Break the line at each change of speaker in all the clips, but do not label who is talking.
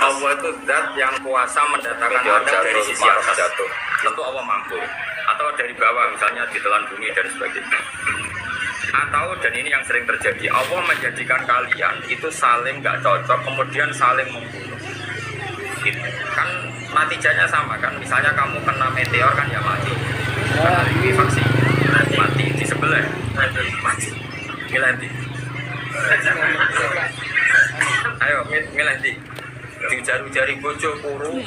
Allah itu zat yang kuasa mendatangkan Adam dari sisi atas. Tentu Allah mampu. Atau dari bawah, misalnya ditelan bumi dan sebagainya. Atau, dan ini yang sering terjadi, Allah menjadikan kalian itu saling nggak cocok, kemudian saling membunuh. Gitu. Kan natijanya sama kan, misalnya kamu kena meteor kan ya mati, kena likuifaksi mati, di sebelah mati, milih nanti. Ayo milih nanti, diujar-ujari bojo kuru,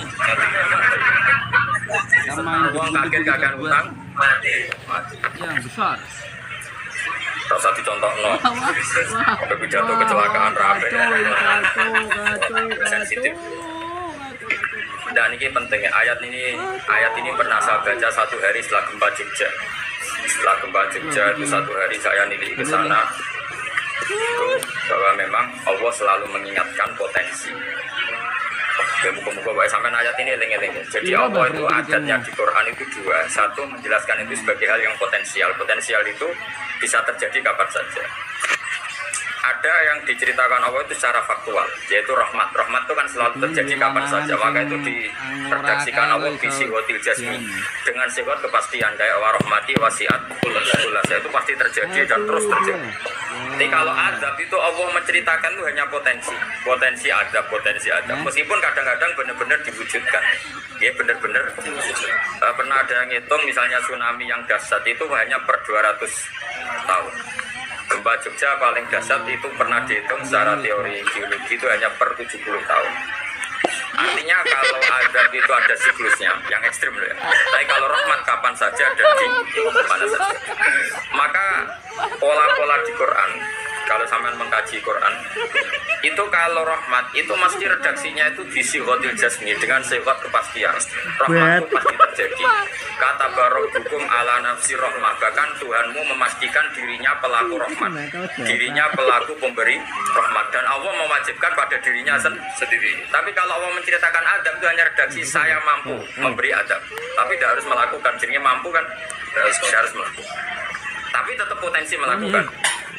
uang kaget kakak utang, mati.
Yang besar.
Tak usah dicontoh no. Ada pidato kecelakaan rapi. Sensitif. Dan ini penting. Ayat ini pernah saya baca satu hari setelah gempa Jogja. Setelah gempa Jogja itu satu hari saya nilai ke sana. Bahwa memang Allah selalu mengingatkan potensi. Ya muka-muka sampai ayat ini eling-eling. Jadi Allah itu adatnya di Quran itu dua. Satu menjelaskan itu sebagai hal yang potensial. Potensial itu bisa terjadi kapan saja. Ada yang diceritakan Allah itu secara faktual, yaitu rahmat. Rahmat itu kan selalu terjadi kapan saja. Maka itu diredaksikan Allah di sihotil jasmi dengan sihot kepastian kayak warahmati wasiat kulas itu pasti terjadi dan terus terjadi. Jadi kalau azab itu Allah menceritakan itu hanya potensi azab. Meskipun kadang-kadang benar-benar diwujudkan. Ya benar-benar pernah ada yang hitung misalnya tsunami yang dahsyat itu hanya per 200 tahun. Gempa Jogja paling dahsyat itu pernah dihitung secara teori geologi itu hanya per 70 tahun. Artinya kalau azab itu ada siklusnya, yang ekstrim loh ya. Tapi kalau rahmat kapan saja dan di mana saja. Maka pola-pola di Quran, kalau sampean mengkaji Quran, itu kalau rahmat itu mesti redaksinya itu di sihotil jasmi dengan sifat kepastian. Rahmat itu pasti terjadi. Kata barok hukum ala nafsi rahmah, bahkan Tuhanmu memastikan dirinya pelaku rahmat, dirinya pelaku pemberi rahmat, dan Allah mewajibkan pada dirinya sendiri. Tapi kalau Allah menceritakan adab itu hanya redaksi saya mampu memberi adab, tapi tidak harus melakukan. Dirinya mampu kan harus melakukan, tapi tetap potensi melakukan.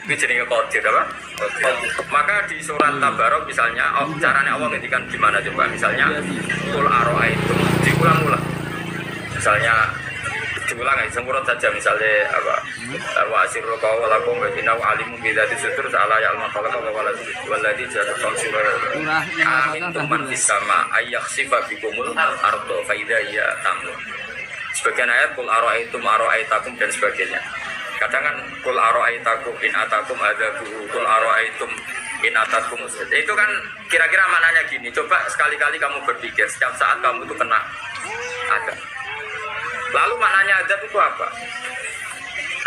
Itu jadi qadir apa? Maka di surat Tabarok misalnya, caranya Allah ngendikan gimana coba? Misalnya, kul aro'aitum, diulang-ulang. Misalnya, diulang aja, sempurna saja. Misalnya apa? Wa asirul qawlakum wa innahu alimun bi dzati sudur ala ya'lamu khalaqa wa walladzi ja'ala samsura. Amin tuman fis sama ayyakhsifa bikumul ardo fa idza hiya tamur. Sebagian ayat kul aro'aitakum dan sebagainya. Kadang kan kul aro'aitakum in atakum adzabuhu kul aro'aitum in atakum usrid. Itu kan kira-kira maknanya gini. Coba sekali-kali kamu berpikir setiap saat kamu itu kena azab. Lalu maknanya azab itu apa?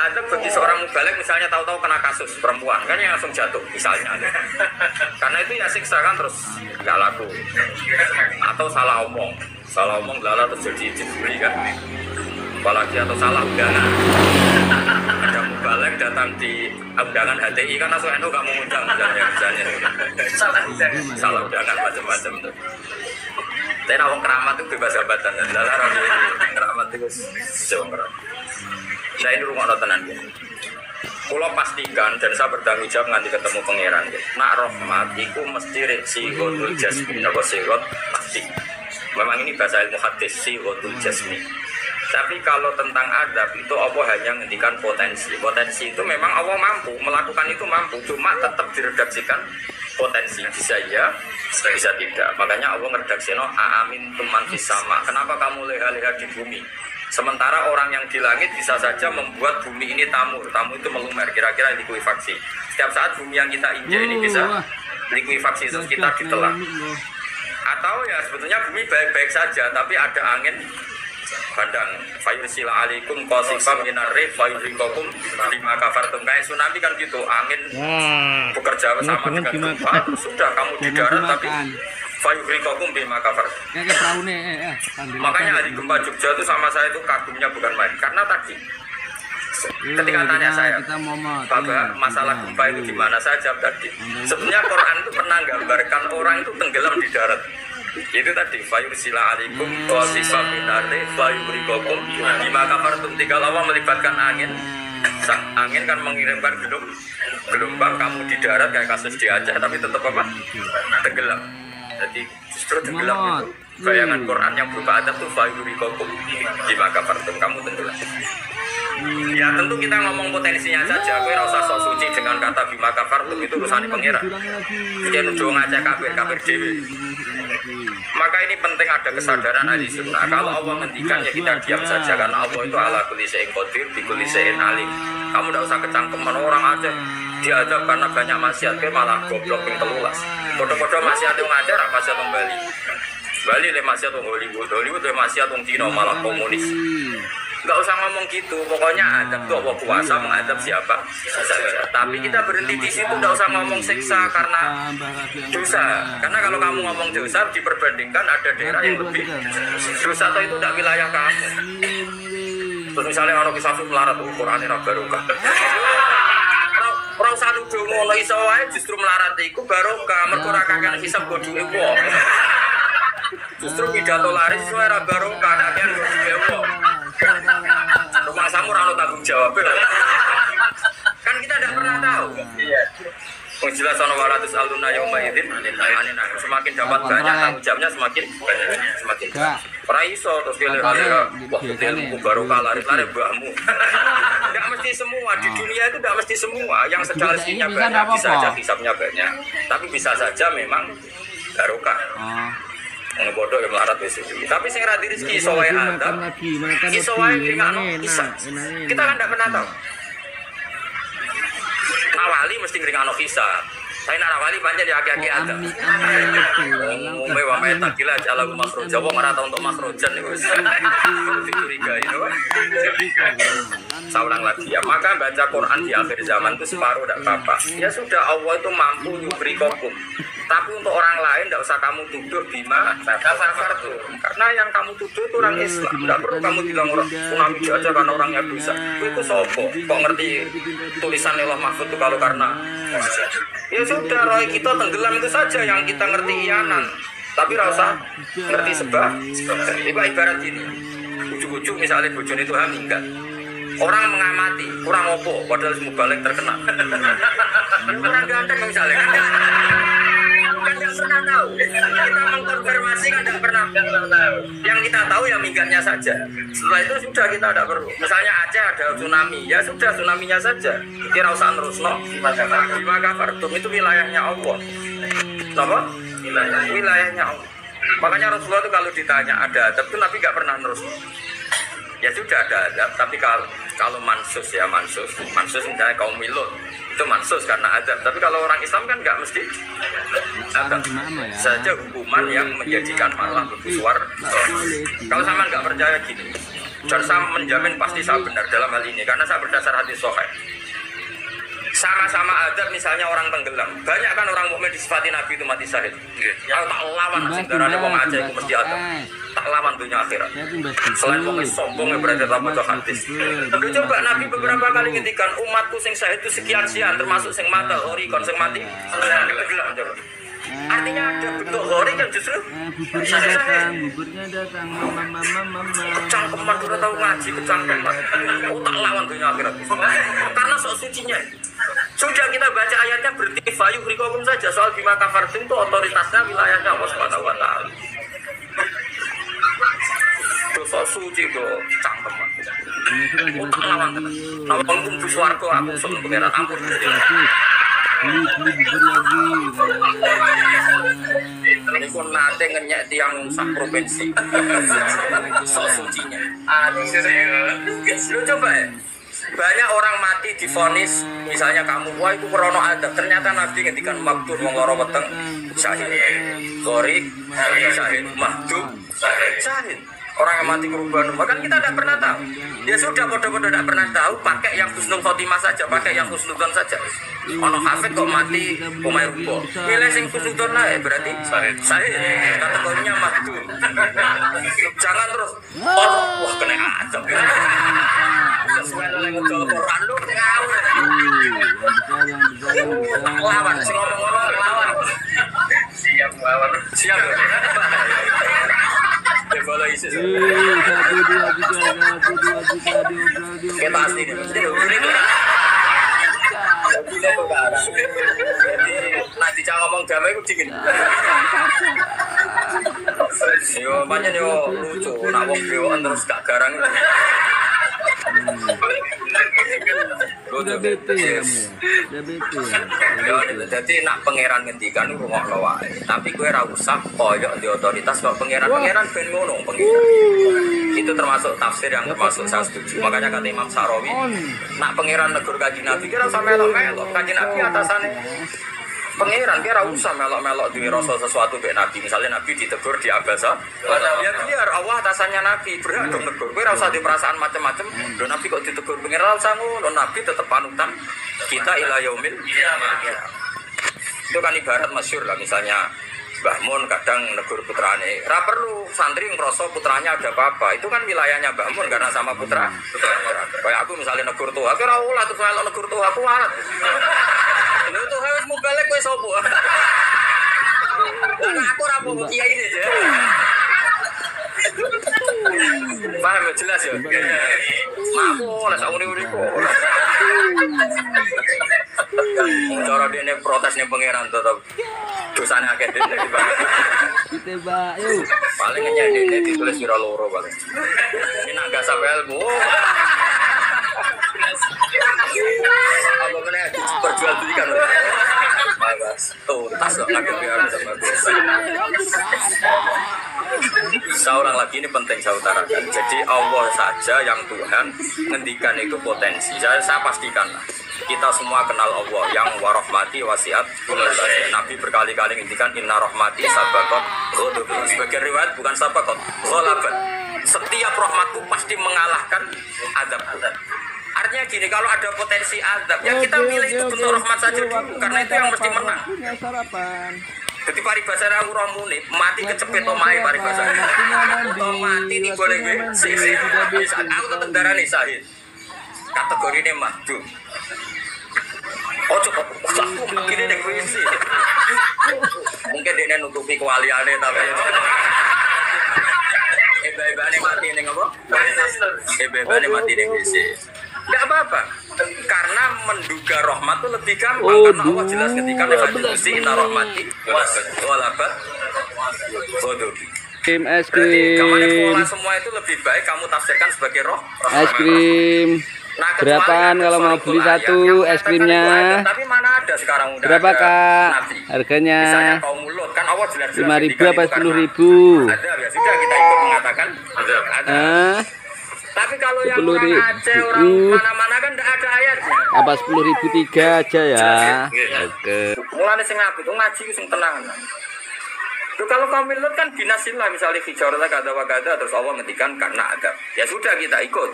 Azab bagi seorang mubalek misalnya tahu-tahu kena kasus perempuan kan yang langsung jatuh misalnya. Karena itu ya siksa kan terus nggak laku. Atau salah omong lala terjadi dibeli kan. Apalagi atau salah undangan. Ada mubalek datang di undangan HTI kan langsung NU kamu undang misalnya salah undangan macam-macam tuh. Tapi awang keramat itu bebas jabatan dan dalam keramat itu jauh keramat. Saya ini rumah tenan ya. Kalau pastikan dan saya bertanggung jawab nanti ketemu pangeran ya. Nak rahmat itu mesti sihotul jasmi, apa sihot pasti. Memang ini bahasa ilmu hadis sihotul jasmi. Tapi kalau tentang adab itu Allah hanya menghentikan potensi. Potensi itu memang Allah mampu melakukan itu mampu, cuma tetap diredaksikan potensi bisa ya, bisa tidak. Makanya Allah ngeredaksino amin tuman sama. Kenapa kamu leha-leha di bumi? Sementara orang yang di langit bisa saja membuat bumi ini tamur. Tamu itu melumer, kira-kira likuifaksi. Setiap saat bumi yang kita injak ini bisa likuifaksi terus kita ditelan. Atau ya sebetulnya bumi baik-baik saja, tapi ada angin bandang fayursila alaikum qasifam minarrih fayurikokum bima kafartum. Kayak tsunami kan gitu, angin bekerja sama dengan gempa, sudah kamu di darat tapi fayurikokum bima kafartum. Makanya hari gempa Jogja itu sama saya itu kagumnya bukan main, karena tadi ketika tanya saya Bapak masalah gempa itu gimana, saya jawab tadi sebenarnya Quran itu pernah gambarkan orang itu tenggelam di darat. Itu tadi fayursila alaikum qasifam minarrih fayurikokum bima kafartum. Tinggal Allah melibatkan angin. Sang angin kan mengirimkan gelombang kamu di darat kayak kasus di Aceh tapi tetap apa? Tenggelam. Jadi justru tenggelam itu bayangan Quran yang berupa adab tuh fayurikokum bima kafartum, kamu tenggelam. Ya tentu kita ngomong potensinya saja. Kowe ora usah sok suci dengan kata bima kafartum, itu urusane pangeran. Jadi nuduh ngajak kafir dhewe. Maka ini penting ada kesadaran ahli sunnah. Kalau Allah ngendikan ya kita diam saja, karena Allah itu ala kulli syai'in qadir bi kulli syai'in alim. Kamu tidak usah kecangkeman orang aja diadab karena banyak maksiat, ke malah goblok ping 13. Foto-foto maksiat yang ngajar apa maksiat yang Bali. Bali le maksiat yang Hollywood le maksiat yang Cina malah komunis. Enggak usah ngomong gitu, pokoknya adab tuh Allah kuasa mengadab siapa saja. Tapi kita berhenti di situ, enggak usah ngomong siksa karena dosa. Karena kalau kamu ngomong dosa diperbandingkan ada daerah yang lebih dosa atau itu tidak wilayah kamu. Terus misalnya orang kisah melarat Quran ini barokah. Orang satu dongo lagi sawai justru melarat itu barokah. Mereka rakyat hisab bodoh ibu. Justru pidato laris suara barokah. Akhirnya bodoh ibu. Rumah samu rano tanggung jawab. Kan kita tidak pernah tahu. Jelas ono walatus aluna yauma idzin semakin dapat banyak tanggung jawabnya semakin ora iso terus ilmu barokah lari-lari mbahmu. Enggak mesti semua di dunia itu, enggak mesti semua yang secara rezekinya banyak bisa saja hisabnya banyak, tapi bisa saja memang barokah. Ngono bodoh yang melarat wis iki. Tapi sing ra di rezeki iso wae ada. Iso wae ngringakno hisab. Kita kan enggak pernah tahu. Awali mesti ngringakno hisab. Saya nak awali banyak di aki-aki ada. Umumnya wamai tak gila jalan makro Jawa merata untuk makrojan itu. Dicurigai itu. Saya ulang lagi ya. Maka baca Quran di akhir zaman itu separuh tidak apa-apa. Ya sudah, Allah itu mampu memberi kokum. Tapi untuk orang lain tidak usah kamu tuduh bima kafar tuh. Karena yang kamu tuduh itu orang Islam. Tidak perlu kamu bilang orang tsunami aja karena orangnya dosa. Itu sopo. Kok ngerti tulisan Allah Mahfud itu kalau karena ya sudah, roh kita tenggelam itu saja yang kita ngerti iyanan. Tapi rasa ngerti sebab. Ibarat gini. Ujuk-ujuk misalnya bojone itu meninggal. Orang mengamati, kurang opo, padahal semua balik terkena. Orang ganteng misalnya kan tidak pernah tahu. Kita mengkonfirmasi kan tidak pernah tahu. Yang kita tahu ya minggatnya saja. Setelah itu sudah kita tidak perlu. Misalnya Aceh ada tsunami, ya sudah tsunaminya saja. Kira usah terus no. Bima kafartum itu wilayahnya Allah. Apa? Wilayahnya Allah. Makanya Rasulullah itu kalau ditanya ada adab itu Nabi nggak pernah terus. Ya sudah ada adab, tapi kalau mansus ya mansus misalnya kaum Milut itu mansus karena adab. Tapi kalau orang Islam kan nggak mesti adab saja, hukuman yang menjadikan malah bersuar. Kalau sama nggak percaya gini, dan saya menjamin pasti saya benar dalam hal ini karena saya berdasar hadis sahih. Sama-sama adab, misalnya orang tenggelam, banyak kan orang mukmin disifati Nabi itu mati syahid. Kalau tak lawan sebenarnya ada orang Aceh itu mesti adab. Tak lawan dunia akhirat. Selain wong sombong yang berada dalam baca hadis. Tapi coba Nabi beberapa kali ngendikan umatku sing syahid itu sekian termasuk sing mata orikon sing mati. Tenggelam coba. Artinya ada bentuk hori kan justru buburnya datang mama kecangkeman udah tahu ngaji kecangkeman tak lawan dunia akhirat karena sok sucinya. Sudah kita baca ayatnya bertifayu rikokum saja soal bima kafartum itu otoritasnya wilayahnya Allah Subhanahu wa taala. Dosa suci itu cangkeman. Tak lawan tenan. Nawang kumpul swarga aku seneng pengeran ampun. Beli bubur lagi. Ini pun nanti ngenyek tiang sak provinsi. Sok sucinya. Lu coba ya. Banyak orang mati divonis, misalnya kamu, wah itu krono adab. Ternyata Nabi ngendikan maktur wong loro weteng syahid. Qorik syahid, mahdum syahid. Orang yang mati korban, bahkan kita tidak pernah tahu. Ya sudah, bodoh-bodoh tidak pernah tahu. Pakai yang husnul khotimah saja, pakai yang husnudzon saja. Ono hafid kok mati umay rubo. Milih sing husnudzon lah, berarti sahih. Kategorinya mahdum. Jangan terus. Wah kena adab. Sesuai dengan Quran lu ngawur. Lawan, sing ngomong-ngomong lawan. Siap lawan. Siap. Boleh isi. Kita asli. Jadi nanti jangan ngomong damai itu dingin. Yo banyak yo lucu, nak wong dewan terus gak garang.
Udah bete ya kamu. Udah bete ya.
Jadi nak pangeran ngendikan rungokno wae. Tapi kowe ora usah koyo di otoritas kok pangeran ben ngono pangeran. Itu termasuk tafsir yang termasuk saya setuju. Makanya kata Imam Sa'rawi, nak pangeran negur kanjeng Nabi kira usah melok-melok. Kanjeng Nabi atasane pangeran kira usah melok-melok duwe rasa sesuatu mbek Nabi. Misalnya Nabi ditegur di Abasa, ya biar Allah atasannya Nabi berhak dong negur. Kowe ora usah di perasaan macam-macam. Lho Nabi kok ditegur pangeran usah ngono. Nabi tetep panutan kita ila yaumil qiyamah. Itu kan ibarat masyhur lah misalnya Mbah Mun kadang negur putrane. Ora perlu santri ngerasa putranya ada apa-apa. Itu kan wilayahnya Mbah Mun karena sama putra. Kayak aku misalnya negur tuh, aku ora ulah terus melok negur tuh aku warat. Lha tuh harus mubalek kowe sapa? Lah aku ora mau kiai ini aja. Paham ya jelas ya. Aku ora sak uri-uri kok. Cara dene protes ning pangeran tetep dosane akeh dene
Ditembak yuk.
paling nyedene ditulis kira loro paling. Ini nak gak sampai ilmu. Apa meneh perjual belikan. Bagus. Tuntas kok lagi biar sama bagus. Seorang lagi ini penting saya utarakan. Jadi Allah saja yang Tuhan ngendikan itu potensi. Saya pastikan lah. Kita semua kenal Allah yang warahmati wasiat. Nabi berkali-kali ngendikan inna rahmati sabaqat ghadab. Sebagai riwayat bukan sabaqat, ghalabat. Setiap rahmatku pasti mengalahkan azab. Artinya gini, kalau ada potensi azab, ya kita pilih itu bentuk rahmat saja dulu, karena itu yang mesti menang.
Punya sarapan.
Jadi paribasa aku ramune mati kecepet omahe paribasa. Mati ini boleh gue. Aku tetap darah nih sahid. Kategori ini mahdu. Oh coba, aku akhirnya nih gue sih. Mungkin dia nutupi kewaliannya tapi. Eba-ebane mati nih apa? Eba-ebane mati nih sih. Enggak apa-apa. Karena menduga rahmat itu lebih gampang karena Allah jelas ketika nafsi inna rahmati walabat bodoh.
Es
Berarti kamarnya
krim.
pola semua itu lebih baik kamu tafsirkan sebagai roh.
Es krim.
Nah,
Berapaan kalau mau beli satu es krimnya?
Tapi mana ada sekarang udah
Berapa
ada
Kak?
Nabi.
Harganya
Misalnya kaum mulut kan Allah jelas-jelas
5.000 apa 10.000?
Ada ya sudah kita ikut mengatakan ada. Tapi kalau yang orang
10.000.
Aceh, orang mana-mana kan tidak ada ayatnya.
Apa 10.003 aja ya? Oke.
Mulane sing apik itu ngaji sing tenang. Tuh kalau kaum mulut kan binasillah misalnya hijarah kata wakada terus Allah ngendikan karena ada. Ya sudah kita ikut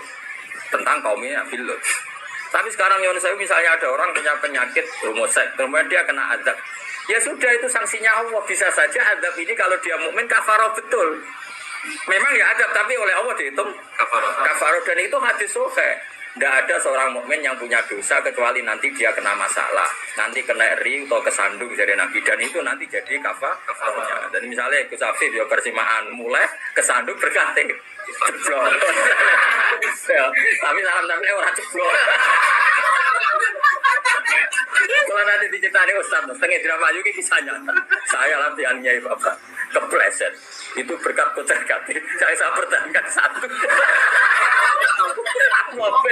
tentang kaumnya filut. Tapi sekarang yang saya misalnya ada orang punya penyakit homoseks, kemudian dia kena azab. Ya sudah itu sanksinya Allah. Bisa saja azab ini kalau dia mukmin kafarah betul. Memang ya adab tapi oleh Allah dihitung kafarah dan itu hadis sahih. Tidak ada seorang mukmin yang punya dosa kecuali nanti dia kena masalah, nanti kena ri atau kesandung dari Nabi dan itu nanti jadi kafarahnya. Dan misalnya Gus Afif ya persimaan mulai kesandung berganti jeblok. Ya, tapi salam-salamnya orang jeblok. Kalau nanti diceritain Ustaz, setengah drama juga kisahnya. Saya latihan Nyai Bapak kepleset. Itu berkat putar kaki. Saya pertahankan satu. Aku apa?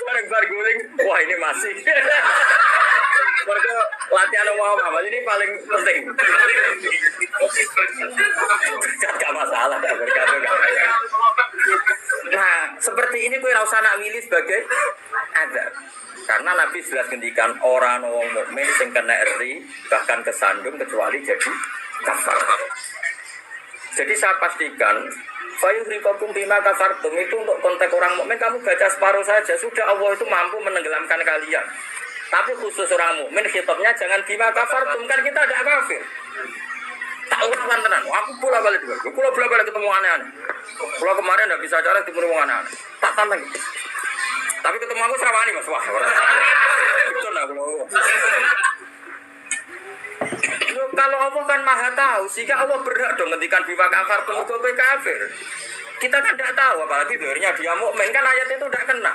Bareng guling. Wah ini masih. Mereka latihan Muhammad ini paling penting. Berkat gak masalah. Berkat gak masalah. Nah seperti ini gue rasa nak willy sebagai ada. Karena Nabi jelas ngendikan orang wong mukmin sing kena eri bahkan kesandung kecuali jadi kafar. Jadi saya pastikan fayuhriqakum bima kafartum itu untuk konteks orang mukmin kamu baca separuh saja sudah Allah itu mampu menenggelamkan kalian. Tapi khusus orang mukmin khitabnya jangan bima kafartum kan kita ada kafir. Tak ulang tenan. Aku pula balik juga. Pula balik ketemu aneh-aneh. Pula kemarin enggak bisa cara ketemu aneh-aneh. Tak tantang. Tapi ketemu aku serawani mas, wah betul lah kalau Allah kan maha tahu, sehingga Allah berhak dong ngendikan bima kafar pengutuk kafir. Kita kan tidak tahu, apalagi dirinya dia mukmin kan ayat itu tidak kena.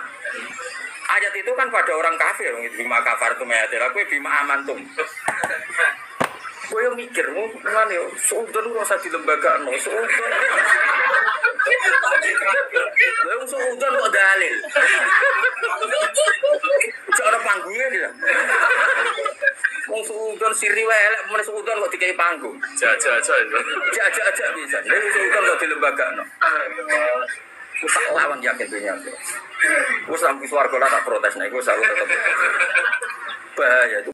Ayat itu kan pada orang kafir, bima kafartum ayatil, aku bima amantum. Gue yang mikir, mana yo, seudon rasa di lembaga no, seudon. Gue seudon kok dalil. Cara panggungnya dia. Wong seudon siri welek, mana seudon kok dikai panggung. Jajak bisa. Lalu seudon kok di lembaga no. Gue lawan yakin punya. Gue sampai suarga tak protes nih, gue selalu tetap bahaya.